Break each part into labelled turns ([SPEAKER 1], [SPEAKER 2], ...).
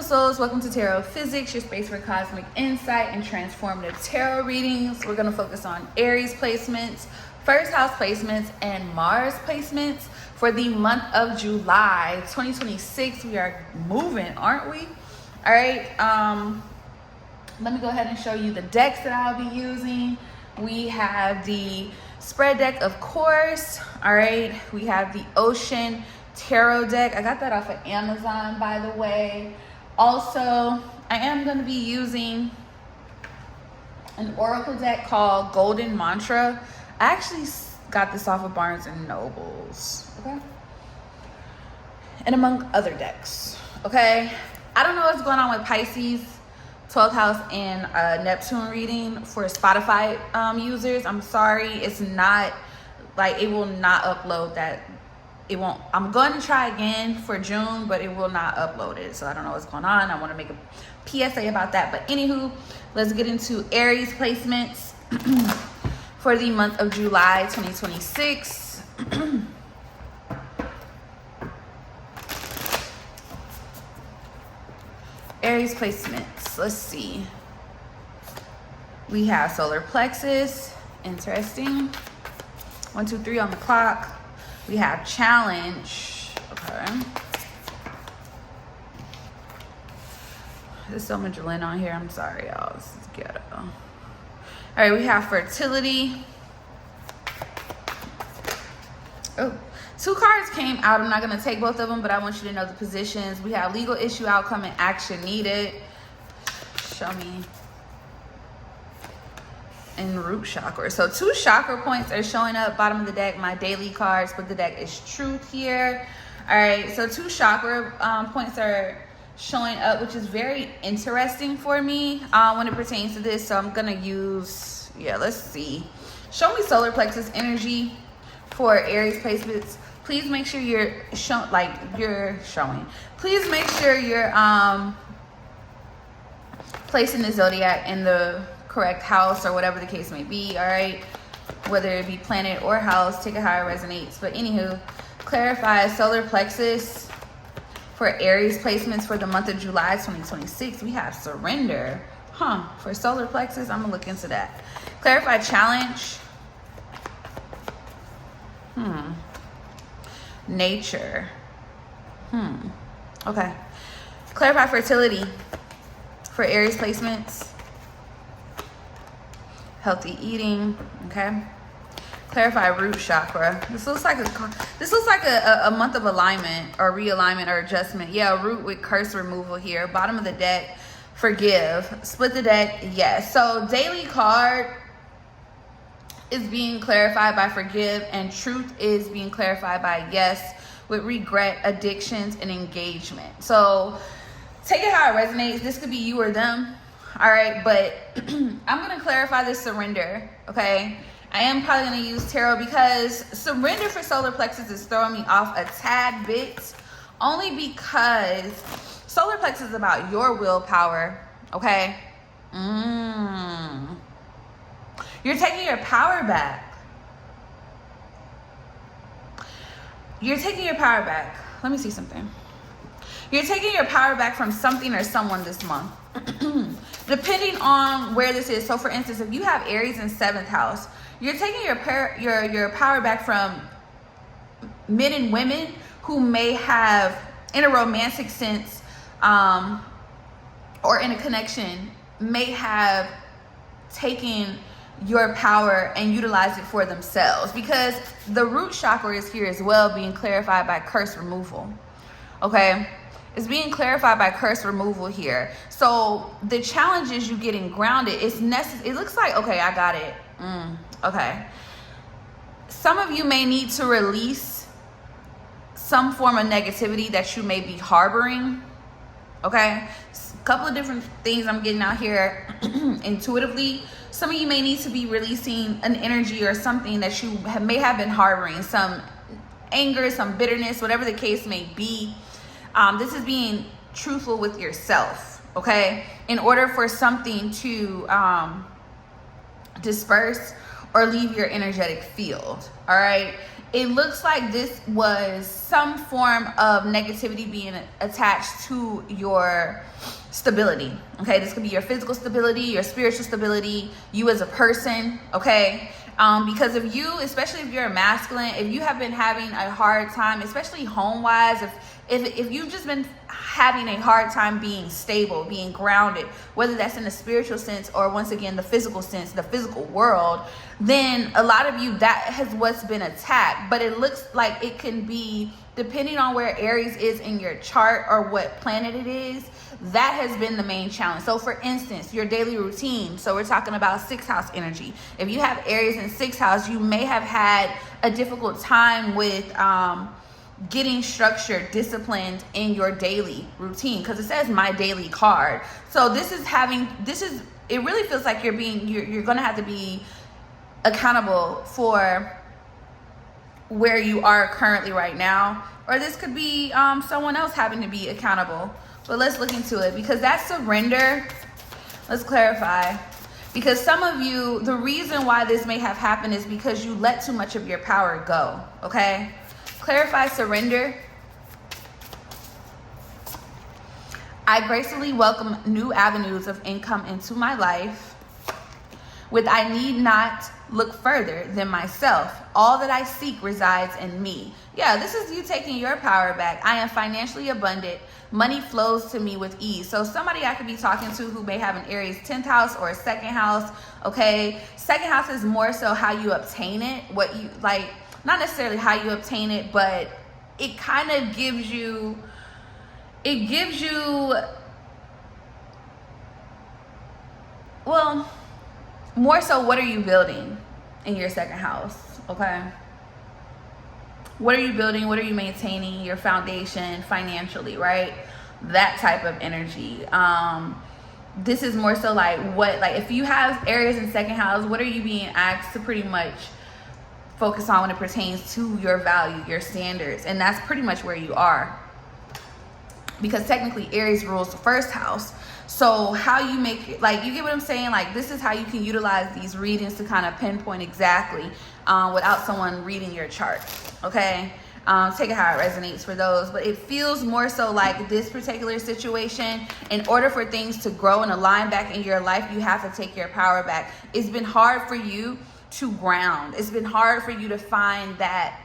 [SPEAKER 1] souls, welcome to Tarot Physics, your space for cosmic insight and transformative tarot readings. We're going to focus on Aries placements, first house placements, and Mars placements for the month of July 2026. We are moving, aren't we? All right, let me go ahead and show you the decks that I'll be using. We have the spread deck, of course. All right, we have the Ocean Tarot deck. I got that off of Amazon, by the way. Also, I am going to be using an oracle deck called Golden Mantra. I actually got this off of Barnes and Nobles, okay? And among other decks, okay? I don't know what's going on with Pisces 12th house and Neptune reading for Spotify users. I'm sorry, it's not like, it will not upload that. It won't. I'm going to try again for June, but it will not upload it. So I don't know what's going on. I want to make a PSA about that. But anywho, let's get into Aries placements for the month of July 2026. Aries placements. Let's see. We have solar plexus. Interesting. 1, 2, 3 on the clock. We have challenge. Okay. There's so much Lynn on here. I'm sorry, y'all. This is ghetto. All right, we have fertility. Oh, 2 cards came out. I'm not going to take both of them, but I want you to know the positions. We have legal issue, outcome, and action needed. Show me. And root chakra. So 2 chakra points are showing up bottom of the deck. My daily cards, but the deck is truth here. All right, so 2 chakra points are showing up, which is very interesting for me when it pertains to this. So I'm gonna use, let's see. Show me solar plexus energy for Aries placements. Please make sure you're showing. Please make sure you're placing the zodiac in the correct house or whatever the case may be. All right, whether it be planet or house, take it how it resonates. But anywho, clarify solar plexus for Aries placements for the month of July 2026. We have surrender, for solar plexus. I'm gonna look into that. Clarify challenge, nature, okay. Clarify fertility for Aries placements. Healthy eating, okay. Clarify root chakra. This looks like a month of alignment or realignment or adjustment. Yeah, root with curse removal here. Bottom of the deck, forgive. Split the deck, yes. So daily card is being clarified by forgive, and truth is being clarified by yes, with regret, addictions, and engagement. So take it how it resonates. This could be you or them. All right, but I'm going to clarify this surrender, okay? I am probably going to use tarot because surrender for solar plexus is throwing me off a tad bit, only because solar plexus is about your willpower, okay? You're taking your power back. You're taking your power back. Let me see something. You're taking your power back from something or someone this month. Depending on where this is. So for instance, if you have Aries in 7th house, you're taking your power back from men and women who may have, in a romantic sense, or in a connection, may have taken your power and utilized it for themselves, because the root chakra is here as well, being clarified by curse removal, okay? It's being clarified by curse removal here. So the challenge is you getting grounded. It's necessary. It looks like, okay, I got it. Okay. Some of you may need to release some form of negativity that you may be harboring. Okay. A couple of different things I'm getting out here intuitively. Some of you may need to be releasing an energy or something that you may have been harboring. Some anger, some bitterness, whatever the case may be. This is being truthful with yourself, okay? In order for something to disperse or leave your energetic field, all right? it looks like this was some form of negativity being attached to your stability. Okay, this could be your physical stability, your spiritual stability, you as a person. Okay, because if you, especially if you're a masculine, if you have been having a hard time, especially home-wise, if you've just been having a hard time being stable, being grounded, whether that's in the spiritual sense or once again the physical sense, the physical world, then a lot of you, that has what's been attacked. But it looks like it can be, depending on where Aries is in your chart or what planet it is, that has been the main challenge. So for instance, your daily routine, so we're talking about 6th house energy. If you have Aries in 6th house, you may have had a difficult time with getting structured, disciplined in your daily routine, because it says my daily card. So it really feels like you're gonna have to be accountable for where you are currently right now, or this could be someone else having to be accountable. But let's look into it, because that surrender, let's clarify, because some of you, the reason why this may have happened is because you let too much of your power go. Okay, clarify surrender. I gracefully welcome new avenues of income into my life. With I need not look further than myself. All that I seek resides in me. Yeah, this is you taking your power back. I am financially abundant. Money flows to me with ease. So somebody I could be talking to who may have an Aries 10th house or a 2nd house. Okay, 2nd house is more so how you obtain it. What you like, not necessarily how you obtain it, but it kind of gives you, well, more so, what are you building in your 2nd house? Okay, what are you building? What are you maintaining? Your foundation financially, right? That type of energy. This is more so like what, like if you have Aries in 2nd house, what are you being asked to pretty much focus on when it pertains to your value, your standards? And that's pretty much where you are, because technically Aries rules the 1st house. So how you make it, like, you get what I'm saying? Like, this is how you can utilize these readings to kind of pinpoint exactly without someone reading your chart. Okay, take it how it resonates for those, but it feels more so like this particular situation, in order for things to grow and align back in your life, you have to take your power back. It's been hard for you to ground. It's been hard for you to find that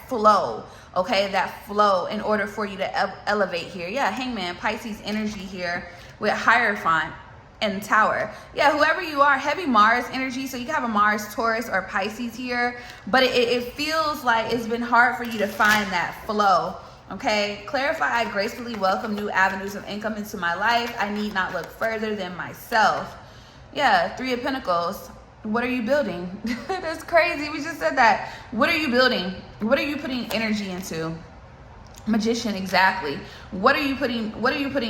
[SPEAKER 1] flow. Okay, that flow in order for you to elevate here. Yeah, Hangman, Pisces energy here with Hierophant and Tower. Yeah, whoever you are, heavy Mars energy. So you can have a Mars, Taurus, or Pisces here, but it feels like it's been hard for you to find that flow. Okay, clarify. I gracefully welcome new avenues of income into my life. I need not look further than myself. Yeah, 3 of Pentacles. What are you building? That's crazy. We just said that. What are you building? What are you putting energy into? Magician, exactly. What are you putting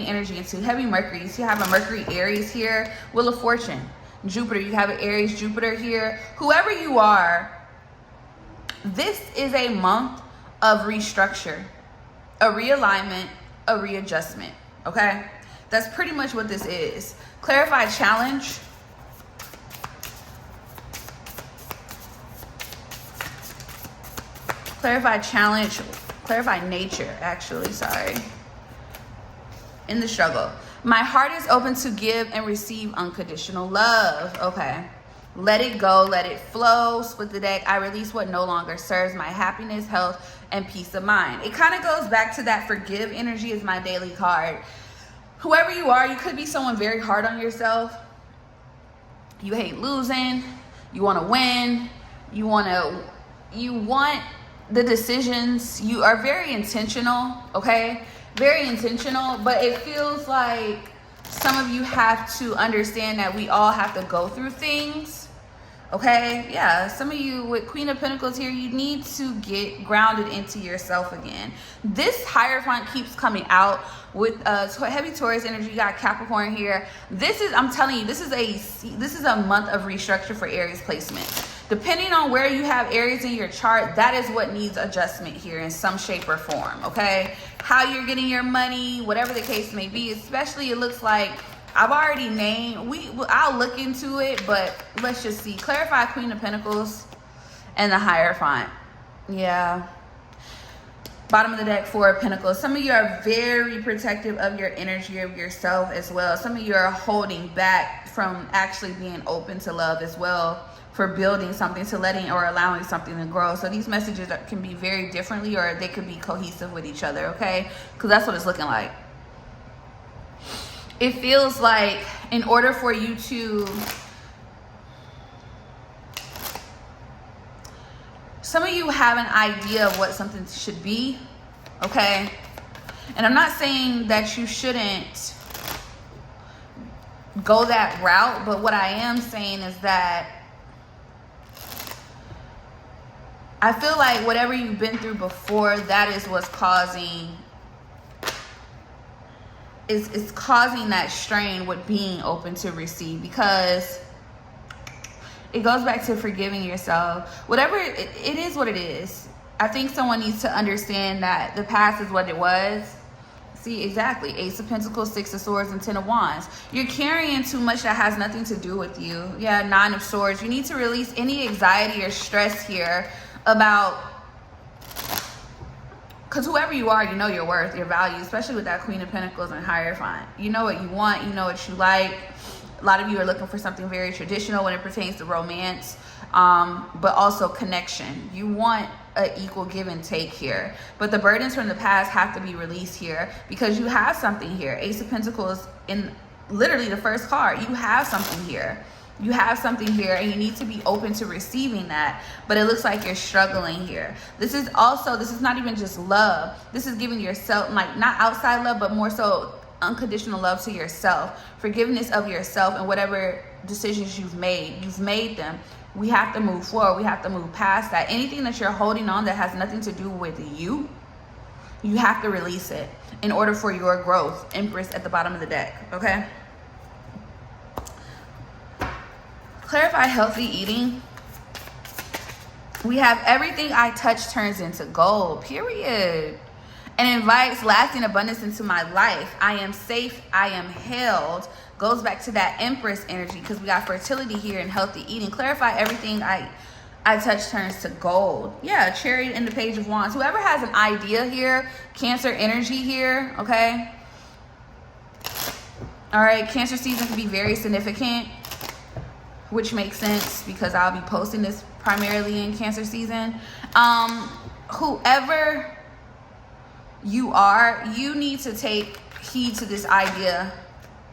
[SPEAKER 1] energy into? Heavy Mercury. So you have a Mercury Aries here. Wheel of Fortune. Jupiter. You have an Aries Jupiter here. Whoever you are, this is a month of restructure, a realignment, a readjustment. Okay, that's pretty much what this is. Clarify challenge. Clarify challenge, clarify nature, actually, sorry. In the struggle. My heart is open to give and receive unconditional love. Okay. Let it go, let it flow. Split the deck. I release what no longer serves my happiness, health, and peace of mind. It kind of goes back to that forgive energy is my daily card. Whoever you are, you could be someone very hard on yourself. You hate losing. You want to win. You want the decisions. You are very intentional, okay? Very intentional, but it feels like some of you have to understand that we all have to go through things, okay? Yeah, some of you with Queen of Pentacles here, you need to get grounded into yourself again. This Hierophant keeps coming out with heavy Taurus energy. You got Capricorn here. This is, I'm telling you, this is a month of restructure for Aries placement. Depending on where you have Aries in your chart, that is what needs adjustment here in some shape or form, okay? How you're getting your money, whatever the case may be, especially it looks like I've already named, I'll look into it, but let's just see. Clarify Queen of Pentacles and the Hierophant. Yeah. Bottom of the deck, Four of Pentacles. Some of you are very protective of your energy, of yourself as well. Some of you are holding back from actually being open to love as well, for building something, to letting or allowing something to grow. So these messages can be very differently, or they could be cohesive with each other, okay? Because that's what it's looking like. It feels like in order for you to... Some of you have an idea of what something should be, okay? And I'm not saying that you shouldn't go that route, but what I am saying is that I feel like whatever you've been through before, that is what's causing, is causing that strain with being open to receive, because it goes back to forgiving yourself. Whatever, it is what it is. I think someone needs to understand that the past is what it was. See, exactly. Ace of Pentacles, Six of Swords, and Ten of Wands. You're carrying too much that has nothing to do with you. Yeah, Nine of Swords. You need to release any anxiety or stress here about... Because whoever you are, you know your worth, your value, especially with that Queen of Pentacles and Hierophant. You know what you want. You know what you like. A lot of you are looking for something very traditional when it pertains to romance, but also connection. You want an equal give and take here. But the burdens from the past have to be released here, because you have something here. Ace of Pentacles in literally the first card. You have something here. You have something here, and you need to be open to receiving that. But it looks like you're struggling here. This is not even just love. This is giving yourself, like, not outside love, but more so unconditional love to yourself, forgiveness of yourself, and whatever decisions you've made them. We have to move forward. We have to move past that. Anything that you're holding on that has nothing to do with you, you have to release it in order for your growth. Empress at the bottom of the deck, okay? Clarify healthy eating. We have everything I touch turns into gold, period. And invites lasting abundance into my life. I am safe. I am held. Goes back to that Empress energy, because we got fertility here and healthy eating. Clarify everything I touch turns to gold. Yeah, Chariot and the Page of Wands. Whoever has an idea here, Cancer energy here, okay? All right, Cancer season can be very significant, which makes sense because I'll be posting this primarily in Cancer season. Whoever you are, you need to take heed to this idea.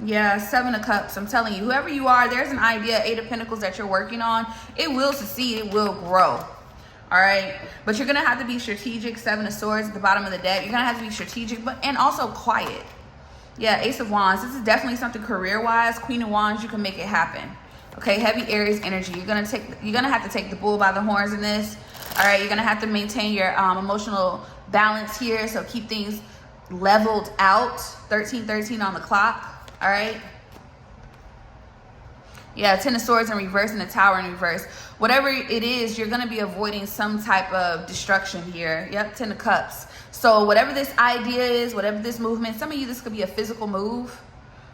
[SPEAKER 1] Yeah, Seven of Cups. I'm telling you, whoever you are, there's an idea, Eight of Pentacles, that you're working on. It will succeed. It will grow. All right, but you're gonna have to be strategic. Seven of Swords at the bottom of the deck. You're gonna have to be strategic, and also quiet. Yeah, Ace of Wands. This is definitely something career-wise. Queen of Wands. You can make it happen. Okay, heavy Aries energy. You're gonna have to take the bull by the horns in this. All right, you're gonna have to maintain your emotional balance here, so keep things leveled out. 13:13 on the clock. All right, yeah, Ten of Swords in reverse and the Tower in reverse. Whatever it is, you're gonna be avoiding some type of destruction here. Yep, Ten of Cups. So whatever this idea is, whatever this movement, some of you, this could be a physical move.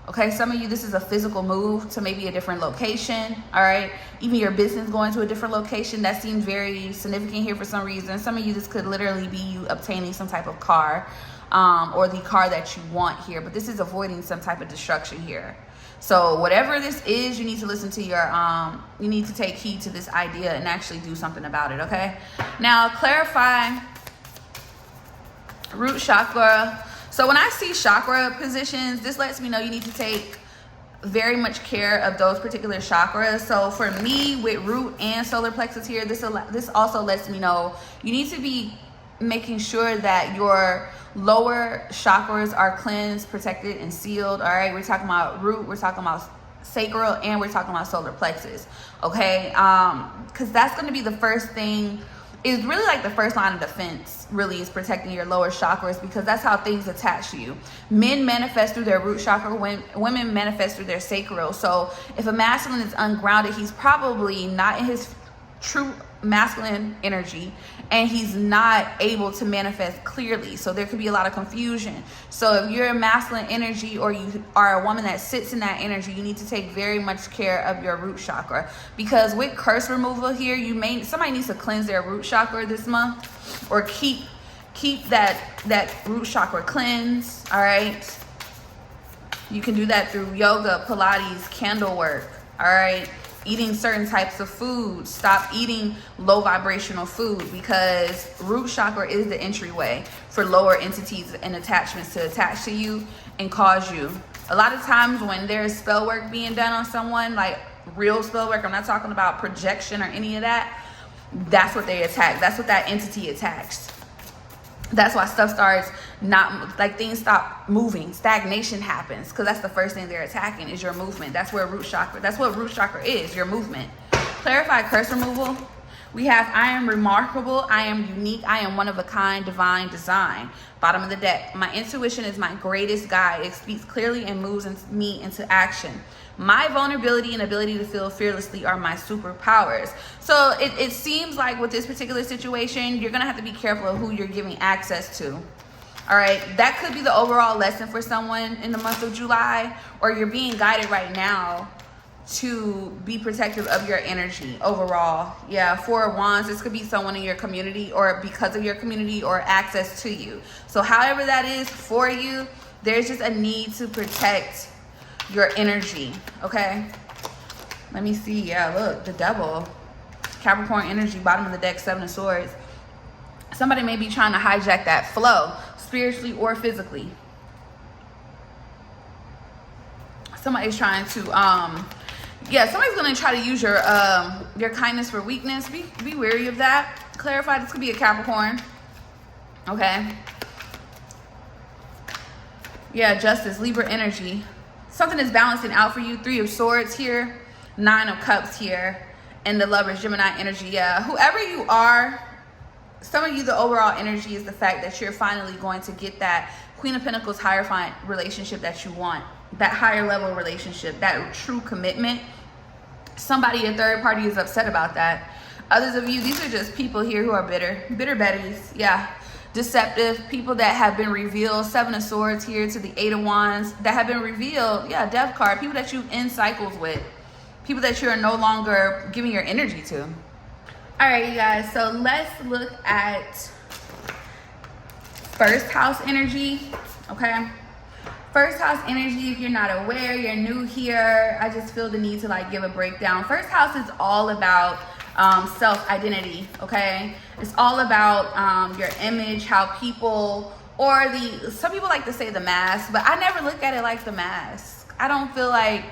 [SPEAKER 1] Okay, some of you, this is a physical move to maybe a different location. All right, even your business going to a different location. That seems very significant here for some reason. Some of you, this could literally be you obtaining some type of car, or the car that you want here. But this is avoiding some type of destruction here. So whatever this is, you need to listen to your, you need to take heed to this idea and actually do something about it, okay? Now, clarify root chakra. So when I see chakra positions, this lets me know you need to take very much care of those particular chakras. So for me, with root and solar plexus here, this also lets me know you need to be making sure that your lower chakras are cleansed, protected, and sealed. All right, we're talking about root, we're talking about sacral, and we're talking about solar plexus. Okay, because that's going to be the first thing. Is really like the first line of defense, really, is protecting your lower chakras, because that's how things attach to you. Men manifest through their root chakra, women manifest through their sacral. So if a masculine is ungrounded, he's probably not in his true masculine energy, and he's not able to manifest clearly. So there could be a lot of confusion. So if you're a masculine energy, or you are a woman that sits in that energy, you need to take very much care of your root chakra, because with curse removal here, somebody needs to cleanse their root chakra this month, or keep that root chakra cleansed. All right, you can do that through yoga, Pilates, candle work. All right, eating certain types of food. Stop eating low vibrational food, because root chakra is the entryway for lower entities and attachments to attach to you and cause you. A lot of times when there's spell work being done on someone, like real spell work, I'm not talking about projection or any of that, that's what they attack. That's what that entity attacks. That's why stuff starts not, like, things stop moving. Stagnation happens, because that's the first thing they're attacking, is your movement. That's what root chakra is, your movement. Clarify curse removal. We have, I am remarkable, I am unique, I am one of a kind, divine design. Bottom of the deck. My intuition is my greatest guide. It speaks clearly and moves me into action. My vulnerability and ability to feel fearlessly are my superpowers. So it seems like with this particular situation, you're going to have to be careful of who you're giving access to. All right, that could be the overall lesson for someone in the month of July, or you're being guided right now to be protective of your energy overall. Yeah, Four of Wands, this could be someone in your community, or because of your community, or access to you. So however that is for you, there's just a need to protect your energy. Okay, let me see. Yeah, look, the Devil, Capricorn energy, bottom of the deck, Seven of Swords. Somebody may be trying to hijack that flow, spiritually or physically. Somebody's trying to somebody's going to try to use your kindness for weakness. Be wary of that. Clarify, this could be a Capricorn. Okay, yeah, Justice, Libra energy. Something is balancing out for you. Three of Swords here, Nine of Cups here, and the Lovers, Gemini energy. Yeah, whoever you are, some of you, the overall energy is the fact that you're finally going to get that Queen of Pentacles Hierophant relationship that you want, that higher level relationship, that true commitment. Somebody, a third party, is upset about that. Others of you, these are just people here who are bitter betties. Yeah, deceptive people that have been revealed. Seven of Swords here to the Eight of Wands that have been revealed. Yeah, Death card. People that you in cycles with, people that you are no longer giving your energy to. All right, you guys, so let's look at first house energy. Okay, first house energy, if you're not aware, you're new here, I just feel the need to like give a breakdown. First house is all about self-identity. Okay, it's all about your image, how people, or some people like to say the mask, but I never look at it like the mask. I don't feel like,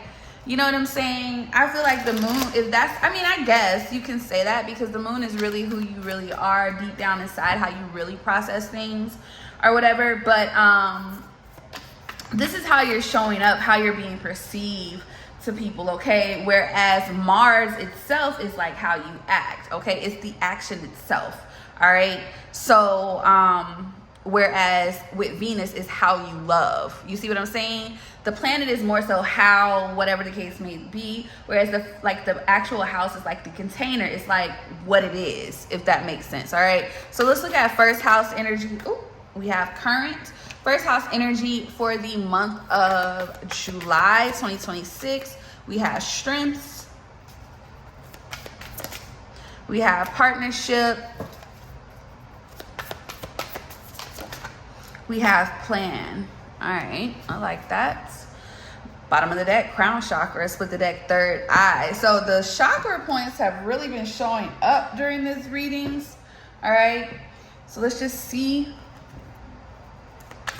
[SPEAKER 1] you know what I'm saying? I feel like the moon, if that's, I mean, I guess you can say that, because the moon is really who you really are deep down inside, how you really process things or whatever. But this is how you're showing up, how you're being perceived to people, okay? Whereas Mars itself is like how you act, okay? It's the action itself, all right? So whereas with Venus is how you love. You see what I'm saying? The planet is more so how, whatever the case may be, whereas the actual house is like the container. It's like what it is, if that makes sense. All right, so let's look at first house energy. Ooh, we have current first house energy for the month of July 2026. We have strengths, we have partnership, we have plan. All right, I like that. Bottom of the deck, crown chakra, split the deck, third eye. So the chakra points have really been showing up during these readings. All right, so let's just see.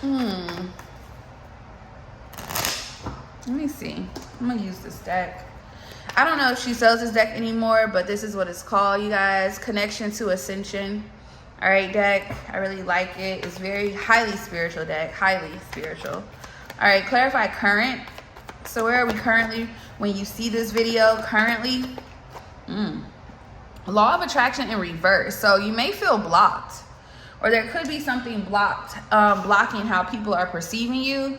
[SPEAKER 1] Let me see. I'm gonna use this deck. I don't know if she sells this deck anymore, but this is what it's called, you guys. Connection to Ascension. All right, deck, I really like it. It's very highly spiritual deck, highly spiritual. All right, clarify current. So where are we currently when you see this video? Currently, law of attraction in reverse. So you may feel blocked, or there could be something blocked, blocking how people are perceiving you.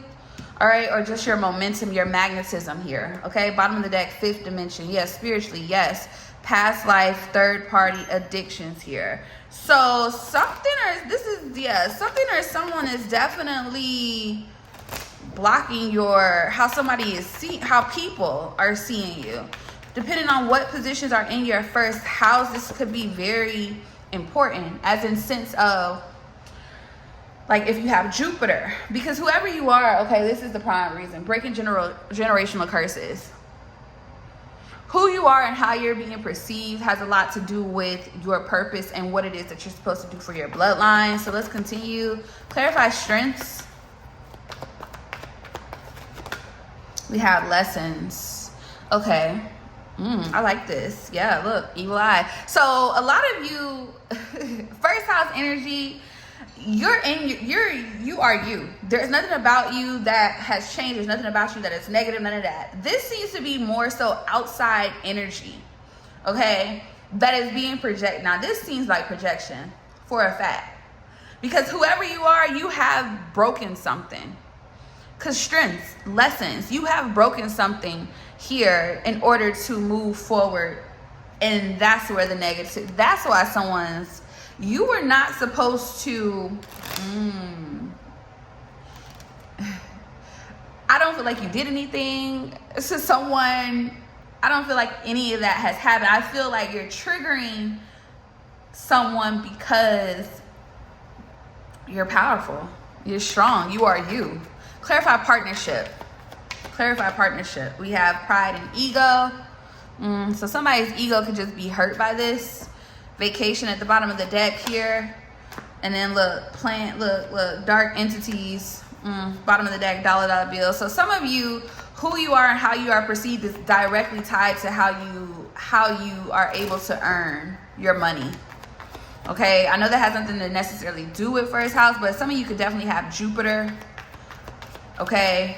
[SPEAKER 1] All right, or just your momentum, your magnetism here. Okay, bottom of the deck, fifth dimension. Yes, spiritually, yes. past life, third party addictions here. So something or someone is definitely blocking how somebody is how people are seeing you. Depending on what positions are in your first house, this could be very important, as in sense of, like, if you have Jupiter, because whoever you are, okay, this is the prime reason, breaking generational curses. Who you are and how you're being perceived has a lot to do with your purpose and what it is that you're supposed to do for your bloodline. So let's continue. Clarify strengths. We have lessons. Okay. I like this. Yeah, look, evil eye. So a lot of you, first house energy, you are you. There's nothing about you that has changed. There's nothing about you that is negative, none of that. This seems to be more so outside energy, okay, that is being projected. Now, this seems like projection for a fact, because whoever you are, you have broken something. Because strengths, lessons, you have broken something here in order to move forward. And that's where the negative, that's why you were not supposed to, I don't feel like you did anything to someone. I don't feel like any of that has happened. I feel like you're triggering someone because you're powerful. You're strong. You are you. Clarify partnership. Clarify partnership. We have pride and ego. So somebody's ego could just be hurt by this. Vacation at the bottom of the deck here. And then look, look, dark entities. Bottom of the deck, dollar bill. So some of you, who you are and how you are perceived is directly tied to how you are able to earn your money. Okay, I know that has nothing to necessarily do with first house, but some of you could definitely have Jupiter. Okay,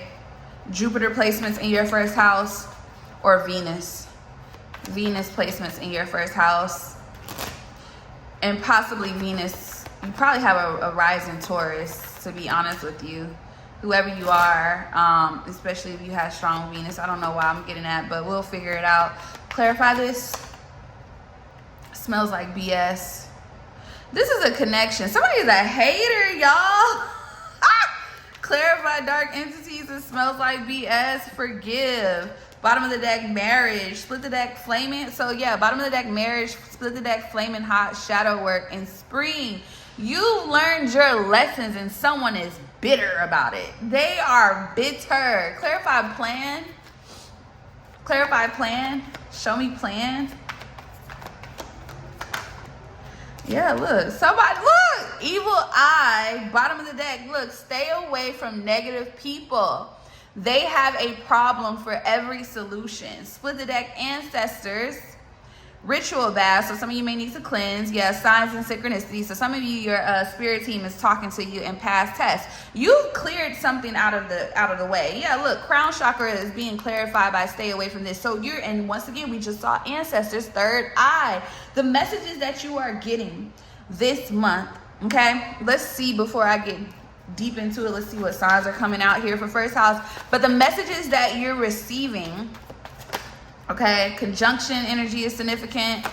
[SPEAKER 1] Jupiter placements in your first house, or Venus placements in your first house, and possibly Venus. You probably have a rising Taurus, to be honest with you, whoever you are, especially if you have strong Venus. I don't know why I'm getting that, but we'll figure it out. Clarify this. Smells like BS. This is a connection. Somebody is a hater, y'all. Clarify dark entities. It smells like BS. Forgive. Bottom of the deck, marriage. Split the deck, flaming. So yeah, bottom of the deck, marriage. Split the deck, flaming hot, shadow work, and spring. You learned your lessons and someone is bitter about it. They are bitter. Clarify plan. Clarify plan. Show me plan. Yeah, look. Somebody, look. Evil eye. Bottom of the deck. Look, stay away from negative people. They have a problem for every solution. Split the deck, ancestors. Ritual bath. So some of you may need to cleanse. Yeah, signs and synchronicity. So some of you, your spirit team is talking to you in past tests. You've cleared something out of the way. Yeah, look, crown chakra is being clarified by stay away from this. So and once again, we just saw ancestors, third eye. The messages that you are getting this month. Okay, let's see before I get deep into it. Let's see what signs are coming out here for first house. But the messages that you're receiving. Okay, conjunction energy is significant.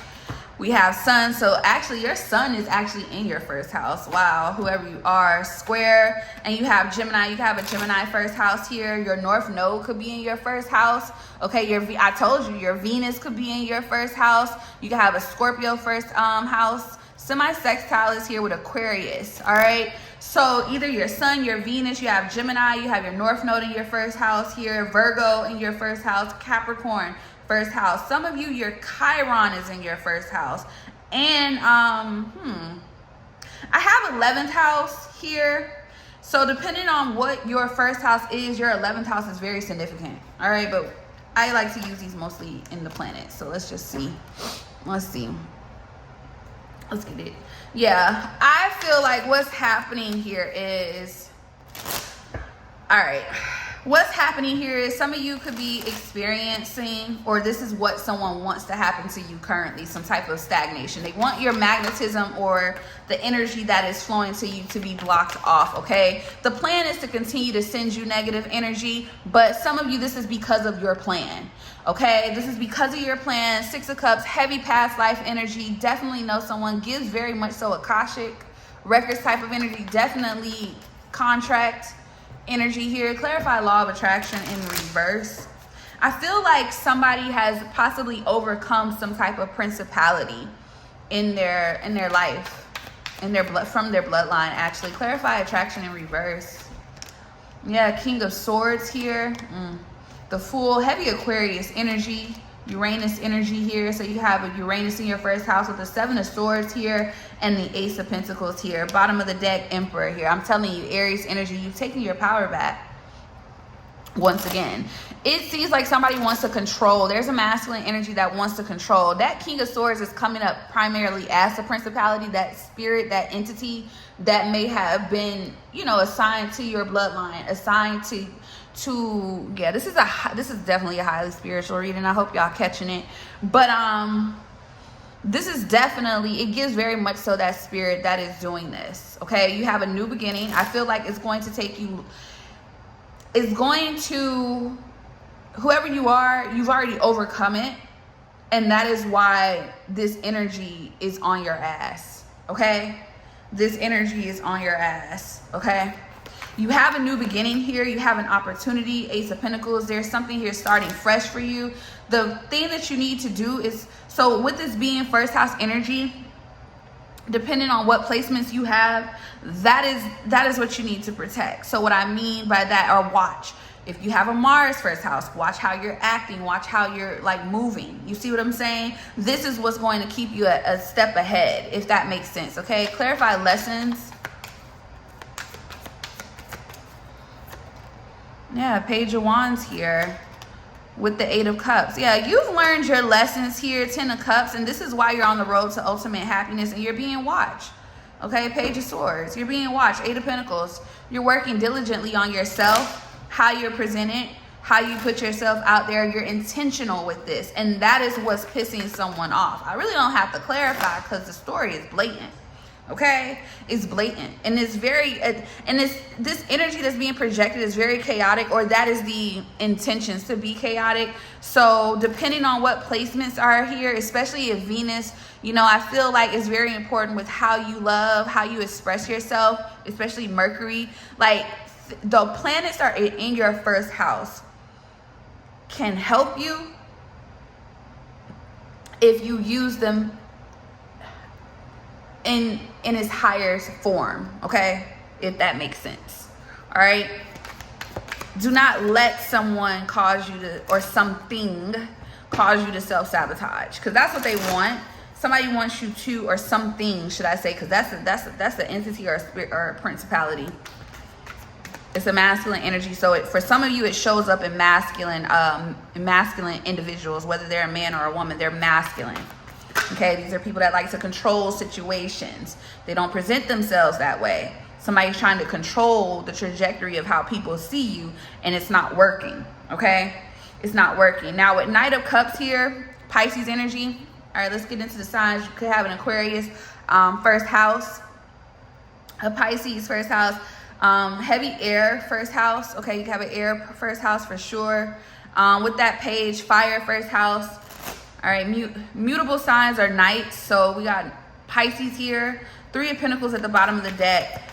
[SPEAKER 1] We have sun. So actually your sun is actually in your first house. Wow, whoever you are. Square. And you have Gemini. You have a Gemini first house here. Your North Node could be in your first house. Okay, I told you your Venus could be in your first house. You can have a Scorpio first house. Semi-sextile is here with Aquarius. All right. So either your sun, your Venus, you have Gemini, you have your North Node in your first house here. Virgo in your first house. Capricorn. First house. Some of you, your Chiron is in your first house. And I have 11th house here. So depending on what your first house is, your 11th house is very significant. All right, but I like to use these mostly in the planet. So let's just see. Let's see. Let's get it. Yeah, I feel like what's happening here is, all right. What's happening here is some of you could be experiencing, or this is what someone wants to happen to you currently, some type of stagnation. They want your magnetism or the energy that is flowing to you to be blocked off, okay? The plan is to continue to send you negative energy, but some of you, this is because of your plan. Okay, this is because of your plan. Six of Cups, heavy past life energy. Definitely know someone. Gives very much so Akashic records type of energy. Definitely contract energy here. Clarify law of attraction in reverse. I feel like somebody has possibly overcome some type of principality in their life, in their blood, from their bloodline. Actually, clarify attraction in reverse. Yeah, King of Swords here. The Fool, heavy Aquarius energy, Uranus energy here. So you have a Uranus in your first house with the Seven of Swords here and the Ace of Pentacles here. Bottom of the deck, Emperor here. I'm telling you, Aries energy, you've taken your power back. Once again, it seems like somebody wants to control. There's a masculine energy that wants to control. That King of Swords is coming up primarily as a principality, that spirit, that entity that may have been, you know, assigned to your bloodline, assigned to yeah, this is definitely a highly spiritual reading. I hope y'all catching it. But this is definitely, it gives very much so that spirit that is doing this. Okay, you have a new beginning. I feel like it's going to take you, it's going to, whoever you are, you've already overcome it, and that is why this energy is on your ass. Okay, this energy is on your ass. Okay, you have a new beginning here. You have an opportunity. Ace of Pentacles. There's something here starting fresh for you. The thing that you need to do is, so with this being first house energy, depending on what placements you have, that is what you need to protect. So what I mean by that, or watch. If you have a Mars first house, watch how you're acting, watch how you're like moving. You see what I'm saying? This is what's going to keep you a step ahead, if that makes sense. Okay, clarify lessons. Yeah, Page of Wands here with the Eight of Cups. Yeah, you've learned your lessons here, Ten of Cups, and this is why you're on the road to ultimate happiness and you're being watched. Okay, Page of Swords, you're being watched. Eight of Pentacles, you're working diligently on yourself, how you're presented, how you put yourself out there. You're intentional with this, and that is what's pissing someone off. I really don't have to clarify because the story is blatant. Okay, it's blatant, and it's very, and this energy that's being projected is very chaotic, or that is the intentions, to be chaotic. So depending on what placements are here, especially if Venus, you know, I feel like it's very important with how you love, how you express yourself, especially Mercury. Like the planets are in your first house can help you if you use them in its higher form. Okay, if that makes sense. All right, do not let someone cause you to, or something cause you to self-sabotage, because that's what they want. Somebody wants you to, or something, should I say, because that's the entity or spirit or principality. It's a masculine energy. So for some of you, it shows up in masculine individuals, whether they're a man or a woman. They're masculine. Okay, these are people that like to control situations. They don't present themselves that way. Somebody's trying to control the trajectory of how people see you, and it's not working. Okay, it's not working. Now with Knight of Cups here, Pisces energy. All right, let's get into the signs. You could have an Aquarius first house, a Pisces first house, heavy air first house. Okay, you can have an air first house for sure. With that Page, fire first house. All right, mutable signs are knights. So we got Pisces here. Three of Pentacles at the bottom of the deck.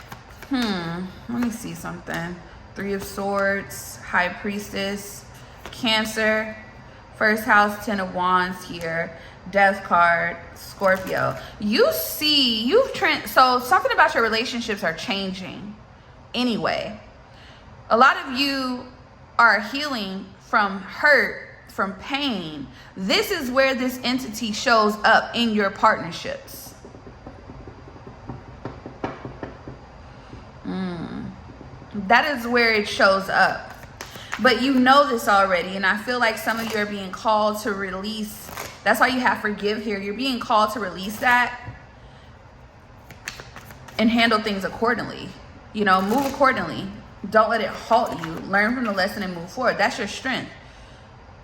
[SPEAKER 1] Let me see something. Three of Swords, High Priestess, Cancer, first house, Ten of Wands here. Death card, Scorpio. You see, so something about your relationships are changing anyway. A lot of you are healing from hurt, from pain. This is where this entity shows up in your partnerships. That is where it shows up. But you know this already, and I feel like some of you are being called to release. That's why you have forgive here. You're being called to release that and handle things accordingly. You know, move accordingly. Don't let it halt you. Learn from the lesson and move forward. That's your strength.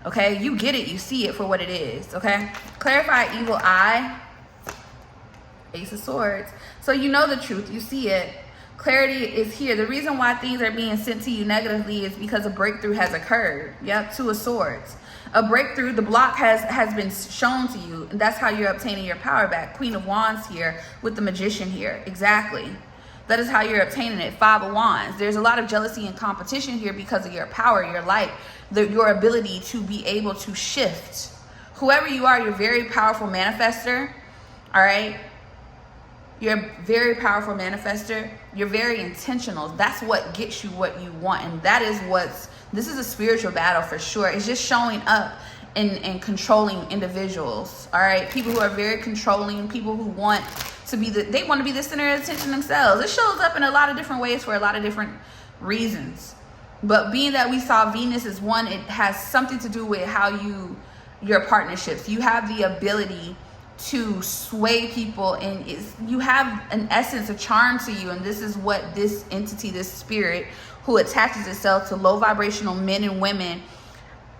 [SPEAKER 1] Okay, you get it, you see it for what it is. Okay, clarify evil eye, Ace of Swords. So you know the truth, you see it. Clarity is here. The reason why things are being sent to you negatively is because a breakthrough has occurred. Yep, Two of Swords. A breakthrough, the block has been shown to you, and that's how you're obtaining your power back. Queen of Wands here with the Magician here. Exactly. That is how you're obtaining it. 5 of Wands. There's a lot of jealousy and competition here because of your power, your light, your ability to be able to shift. Whoever you are, you're a very powerful manifester. All right? You're a very powerful manifester. You're very intentional. That's what gets you what you want. And that is this is a spiritual battle for sure. It's just showing up and controlling individuals. All right? People who are very controlling, people who want to be they want to be the center of attention themselves. It shows up in a lot of different ways for a lot of different reasons. But being that we saw Venus as one, it has something to do with how your partnerships. You have the ability to sway people, and you have an essence, a charm to you, and this is what this entity, this spirit who attaches itself to low vibrational men and women,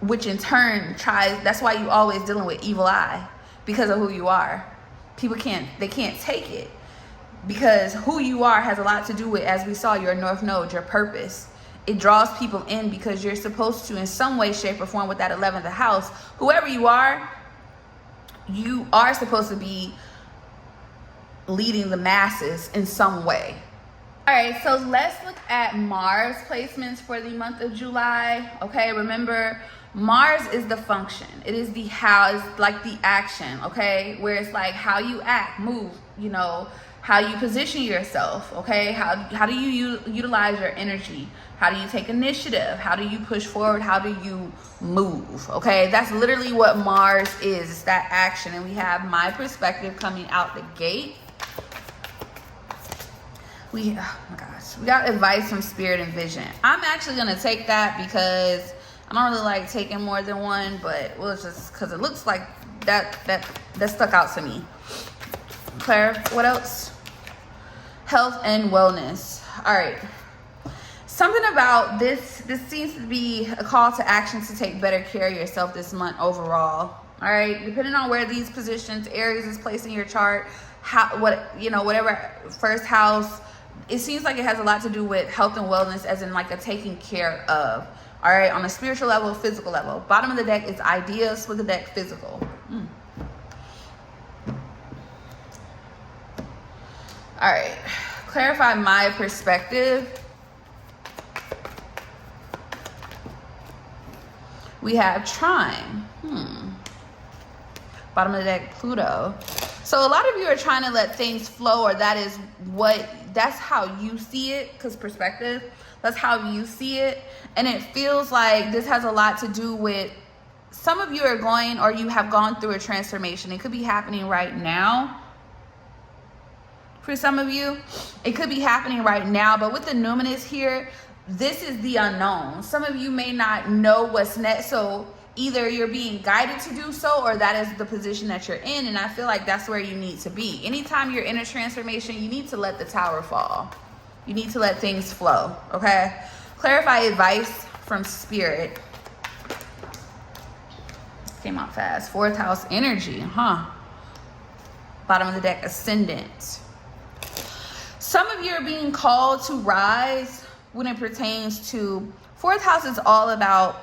[SPEAKER 1] which in turn that's why you always dealing with evil eye, because of who you are. People can't take it, because who you are has a lot to do with, as we saw, your North Node, your purpose. It draws people in because you're supposed to, in some way, shape, or form, with that 11th house, whoever you are supposed to be leading the masses in some way. All right, so let's look at Mars placements for the month of July. Okay, remember, Mars is the function. It is the how, it's like the action, okay? Where it's like how you act, move, how you position yourself, okay? How do you utilize your energy? How do you take initiative? How do you push forward? How do you move? Okay, that's literally what Mars is. It's that action. And we have my perspective coming out the gate. Oh my gosh, we got advice from Spirit and Vision. I'm actually gonna take that because I don't really like taking more than one, but it's just because it looks like that stuck out to me. Claire, what else? Health and wellness. All right. Something about this seems to be a call to action to take better care of yourself this month overall. All right, depending on where these positions, Aries is placed in your chart, whatever first house, it seems like it has a lot to do with health and wellness, as in like a taking care of. All right, on a spiritual level, physical level. Bottom of the deck is ideas, with the deck physical. All right, clarify my perspective. We have Trine. Bottom of the deck, Pluto. So a lot of you are trying to let things flow, or that's how you see it, because perspective, that's how you see it. And it feels like this has a lot to do with, some of you are going, or you have gone through a transformation. It could be happening right now. For some of you, it could be happening right now, but with the numinous here, this is the unknown. Some of you may not know what's next, so either you're being guided to do so, or that is the position that you're in, and I feel like that's where you need to be. Anytime you're in a transformation, you need to let the tower fall. You need to let things flow, okay? Clarify advice from Spirit. Came out fast. 4th house energy, Bottom of the deck, Ascendant. Some of you are being called to rise when it pertains to 4th house. Is all about,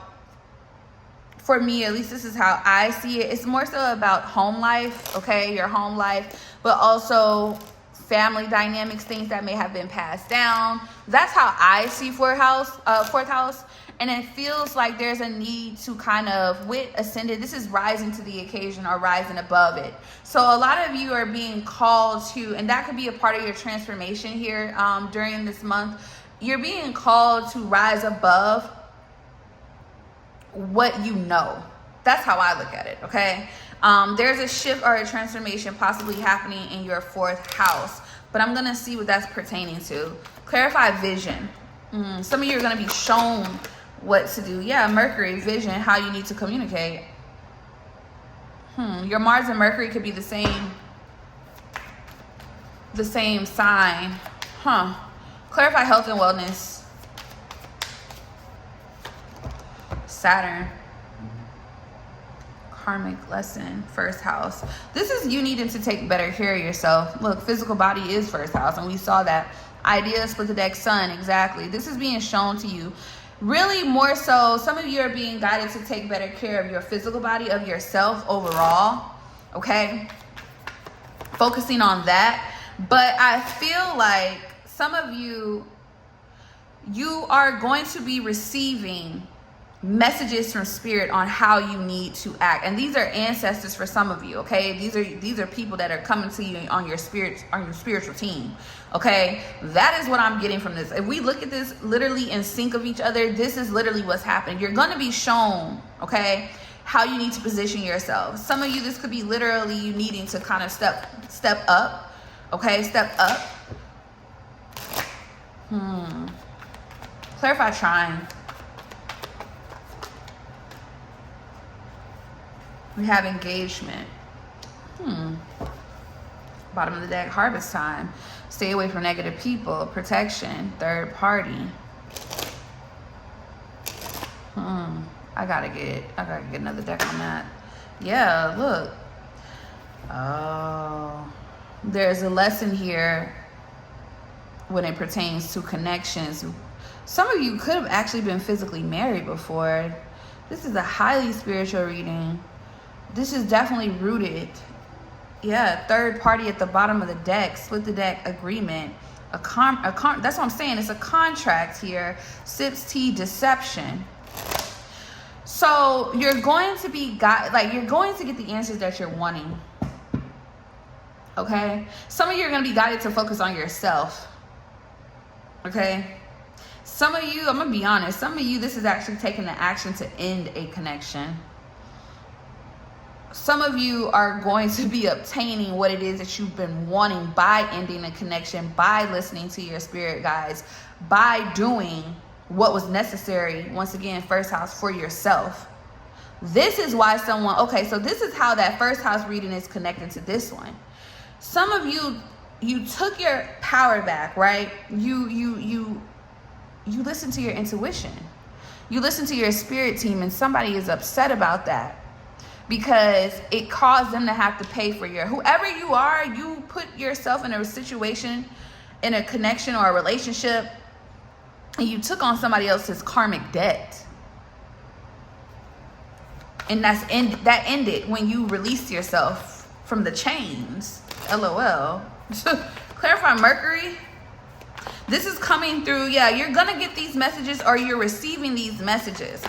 [SPEAKER 1] for me at least, this is how I see it, it's more so about home life, okay, your home life, but also family dynamics, things that may have been passed down. That's how I see 4th house. And it feels like there's a need to kind of, with Ascendant, this is rising to the occasion or rising above it. So a lot of you are being called to, and that could be a part of your transformation here during this month. You're being called to rise above what you know. That's how I look at it, okay? There's a shift or a transformation possibly happening in your 4th house, but I'm going to see what that's pertaining to. Clarify vision. Some of you are going to be shown what to do. Yeah, Mercury, vision, how you need to communicate. Your Mars and Mercury could be the same sign. Clarify health and wellness. Saturn. Karmic lesson, 1st house. This is you needing to take better care of yourself. Look, physical body is 1st house, and we saw that. Ideas, split the deck, Sun, exactly. This is being shown to you. Really more so, some of you are being guided to take better care of your physical body, of yourself overall, okay? Focusing on that. But I feel like some of you are going to be receiving messages from spirit on how you need to act, and these are ancestors for some of you, okay? These are people that are coming to you on your spiritual team, okay? That is what I'm getting from this. If we look at this literally in sync of each other, this is literally what's happening. You're going to be shown, okay, how you need to position yourself. Some of you, this could be literally you needing to kind of step up, okay? Step up. Clarify trying. We have engagement. Bottom of the deck, harvest time. Stay away from negative people. Protection. Third party. I gotta get another deck on that. Yeah, look. Oh. There's a lesson here when it pertains to connections. Some of you could have actually been physically married before. This is a highly spiritual reading. This is definitely rooted. Yeah, third party at the bottom of the deck, split the deck agreement. That's what I'm saying. It's a contract here. Sips tea, deception. So you're going to be you're going to get the answers that you're wanting. Okay? Some of you are going to be guided to focus on yourself. Okay? Some of you, I'm going to be honest, some of you, this is actually taking the action to end a connection. Some of you are going to be obtaining what it is that you've been wanting by ending a connection, by listening to your spirit guides, by doing what was necessary, once again, first house, for yourself. This is why okay, so this is how that first house reading is connected to this one. Some of you took your power back, right? You listen to your intuition. You listen to your spirit team, and somebody is upset about that because it caused them to have to pay for whoever you are. You put yourself in a situation, in a connection or a relationship, and you took on somebody else's karmic debt. And that ended when you released yourself from the chains. LOL. Clarify Mercury. This is coming through. Yeah, you're gonna get these messages, or you're receiving these messages.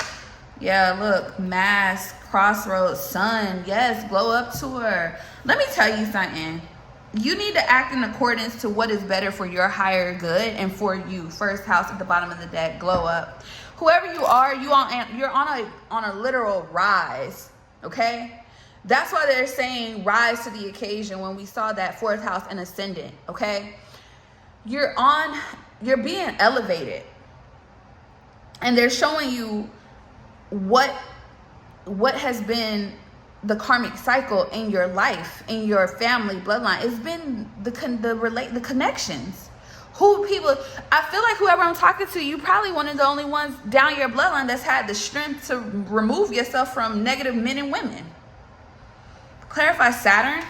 [SPEAKER 1] Yeah, look, mask, crossroads, sun. Yes, glow up tour. Let me tell you something. You need to act in accordance to what is better for your higher good and for you. First house at the bottom of the deck, glow up. Whoever you are, you're on a literal rise. Okay, that's why they're saying rise to the occasion. When we saw that fourth house and ascendant, okay, you're being elevated, and they're showing you what has been the karmic cycle in your life, in your family bloodline. It's been the connections. I feel like whoever I'm talking to, you probably one of the only ones down your bloodline that's had the strength to remove yourself from negative men and women. Clarify Saturn.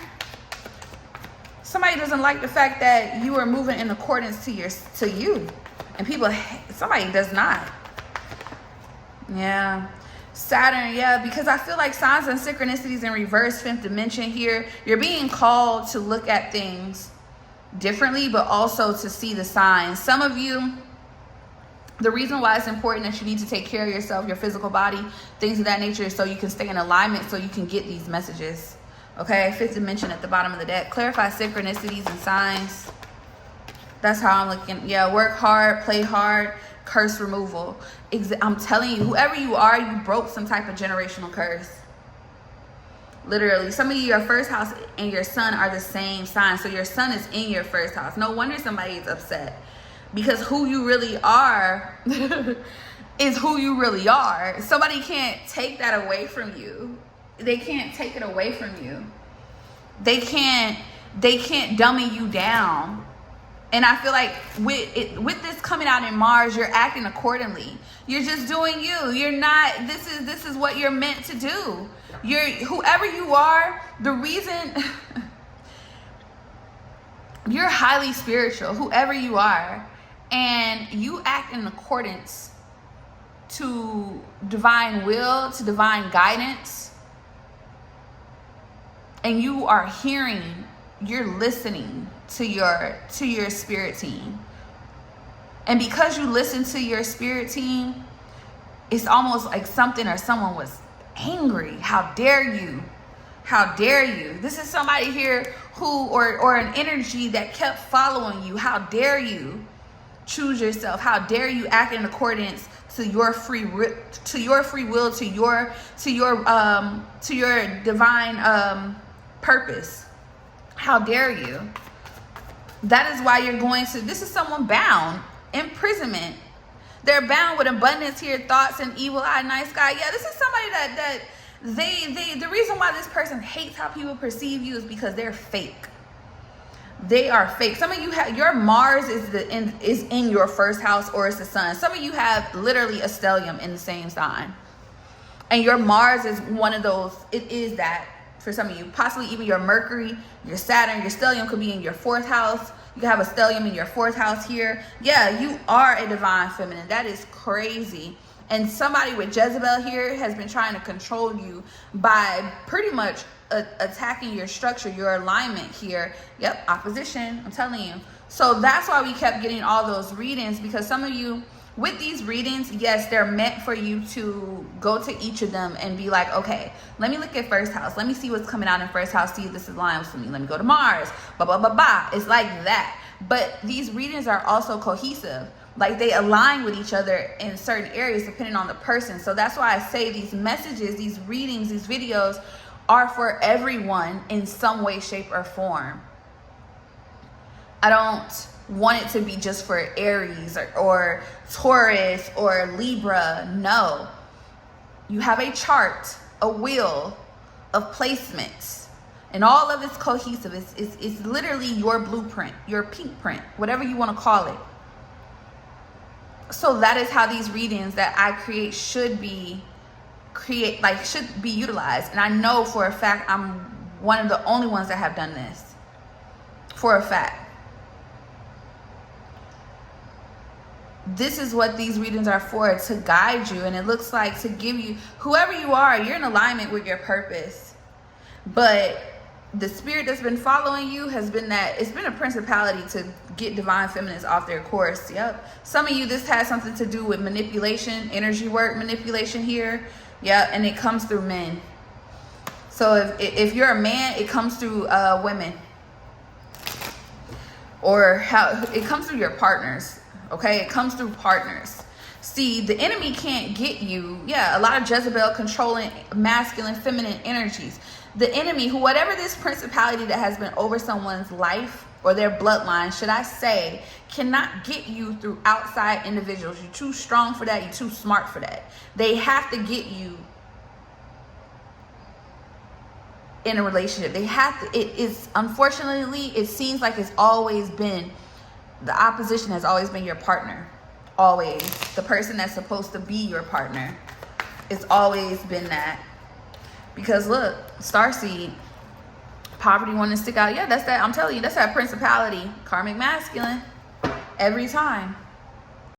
[SPEAKER 1] Somebody doesn't like the fact that you are moving in accordance to you, and somebody does not. Yeah. Saturn, yeah, because I feel like signs and synchronicities in reverse, fifth dimension here. You're being called to look at things differently, but also to see the signs. Some of you, the reason why it's important that you need to take care of yourself, your physical body, things of that nature, is so you can stay in alignment, so you can get these messages. Okay, fifth dimension at the bottom of the deck. Clarify synchronicities and signs. That's how I'm looking. Yeah, work hard, play hard, curse removal. I'm telling you, whoever you are, you broke some type of generational curse. Literally. Some of you, your first house and your sun are the same sign. So your sun is in your first house. No wonder somebody is upset. Because who you really are is who you really are. Somebody can't take that away from you. They can't take it away from you. They can't dummy you down. And I feel like with this coming out in Mars, you're acting accordingly. You're just doing you. You're not, this is what you're meant to do. Whoever you are, the reason you're highly spiritual, whoever you are, and you act in accordance to divine will, to divine guidance, and you are hearing, you're listening to your spirit team. And because you listen to your spirit team, it's almost like something or someone was angry. How dare you? How dare you? This is somebody here who, or an energy that kept following you. How dare you choose yourself? How dare you act in accordance to your free will, to your divine purpose? How dare you? That is why you're going to, this is someone bound, imprisonment. They're bound with abundance here, thoughts and evil eye, nice guy. Yeah, this is somebody that the reason why this person hates how people perceive you is because they're fake. They are fake. Some of you have, your Mars is in your first house, or it's the sun. Some of you have literally a stellium in the same sign. And your Mars is one of those, it is that for some of you. Possibly even your Mercury, your Saturn, your stellium could be in your fourth house. You can have a stellium in your fourth house here. Yeah, you are a divine feminine. That is crazy. And somebody with Jezebel here has been trying to control you by pretty much attacking your structure, your alignment here. Yep, opposition, I'm telling you. So that's why we kept getting all those readings, because some of you with these readings, yes, they're meant for you to go to each of them and be like, okay, let me look at first house. Let me see what's coming out in first house. See if this aligns with me. Let me go to Mars. Blah, blah, blah, blah. It's like that. But these readings are also cohesive. Like they align with each other in certain areas depending on the person. So that's why I say these messages, these readings, these videos are for everyone in some way, shape, or form. I don't want it to be just for Aries or Taurus or Libra. No. You have a chart, a wheel of placements, and all of it's cohesive. It's literally your blueprint, your pink print, whatever you want to call it. So that is how these readings that I create should be utilized. And I know for a fact I'm one of the only ones that have done this. For a fact. This is what these readings are for, to guide you. And it looks like to give you, whoever you are, you're in alignment with your purpose. But the spirit that's been following you has been that it's been a principality to get divine feminines off their course. Yep. Some of you, this has something to do with manipulation, energy work manipulation here. Yeah, and it comes through men. So if you're a man, it comes through women. Or how it comes through your partners. Okay, it comes through partners. See, the enemy can't get you. Yeah, a lot of Jezebel controlling masculine, feminine energies. The enemy, whatever this principality that has been over someone's life or their bloodline, should I say, cannot get you through outside individuals. You're too strong for that. You're too smart for that. They have to get you in a relationship. They have to. It is, unfortunately, it seems like it's always been, the opposition has always been your partner. Always. The person that's supposed to be your partner. It's always been that. Because look, starseed, poverty wanting to stick out. Yeah, that's that. I'm telling you, that's that principality. Karmic masculine. Every time.